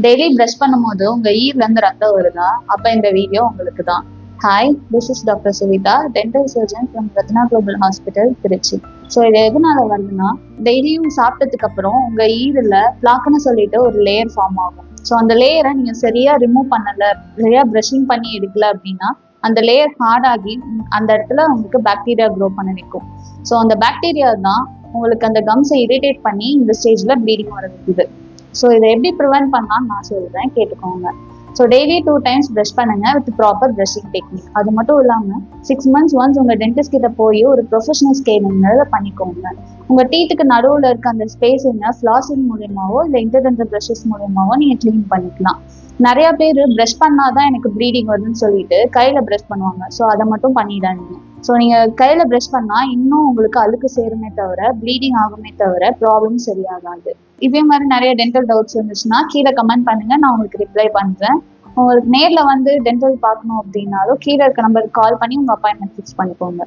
Daily brush பண்ணும்போது உங்க ஈர்ல இருந்து ரத்தம் வருதா? அப்ப இந்த வீடியோ உங்களுக்கு தான். Hi, this is doctor Suvitha, dental surgeon from Ratna global hospital, Trichy. So இது எதனால வருதுன்னா, டெய்லியும் சாப்பிட்டதுக்கு அப்புறம் உங்க ஈரில் பிளாக்னு சொல்லிட்டு ஒரு லேயர் ஃபார்ம் ஆகும். ஸோ அந்த லேயரை நீங்க சரியா ரிமூவ் பண்ணல, சரியா ப்ரஷிங் பண்ணி எடுக்கல அப்படின்னா அந்த லேயர் ஹார்ட் ஆகி அந்த இடத்துல உங்களுக்கு பாக்டீரியா க்ரோ பண்ண நிற்கும். ஸோ அந்த பாக்டீரியா தான் உங்களுக்கு அந்த கம்ஸை இரிட்டேட் பண்ணி இந்த ஸ்டேஜ்ல ப்ளீடிங் வர வைக்குது. ஸோ இதை எப்படி ப்ரிவென்ட் பண்ணலாம்னு நான் சொல்றேன், கேட்டுக்கோங்க. ஸோ டெய்லி 2 times ப்ரஷ் பண்ணுங்க வித் ப்ராப்பர் ப்ரஷிங் டெக்னிக். அது மட்டும் இல்லாமல் 6 months ஒன்ஸ் உங்க டென்டிஸ்ட் கிட்ட போய் ஒரு ப்ரொஃபஷனல் ஸ்கேனிங்கிறத பண்ணிக்கோங்க. உங்க டீத்துக்கு நடுவில் இருக்க அந்த ஸ்பேஸிங்க ஃப்ளாசிங் மூலியமாவோ இல்லை இன்டர்டென்டல் ப்ரஷஸ் மூலியமாவோ நீங்க க்ளீன் பண்ணிக்கலாம். நிறைய பேர் ப்ரஷ் பண்ணாதான் எனக்கு ப்ளீடிங் வருதுன்னு சொல்லிட்டு கையில ப்ரஷ் பண்ணுவாங்க. ஸோ அதை மட்டும் பண்ணிடாதீங்க. ஸோ நீங்க கையில ப்ரஷ் பண்ணா இன்னும் உங்களுக்கு அழுக்கு சேருமே தவிர ப்ளீடிங் ஆகுமே தவிர ப்ராப்ளம் சரியாகாது. இதே மாதிரி நிறைய டென்டல் டவுட்ஸ் இருந்துச்சுன்னா கீழே கமெண்ட் பண்ணுங்க, நான் உங்களுக்கு ரிப்ளை பண்றேன். உங்களுக்கு நேர்ல வந்து டென்டல் பார்க்கணும் அப்படின்னாலும் கீழே இருக்க நம்பருக்கு கால் பண்ணி உங்க அப்பாயின்மெண்ட் ஃபிக்ஸ் பண்ணிக்கோங்க.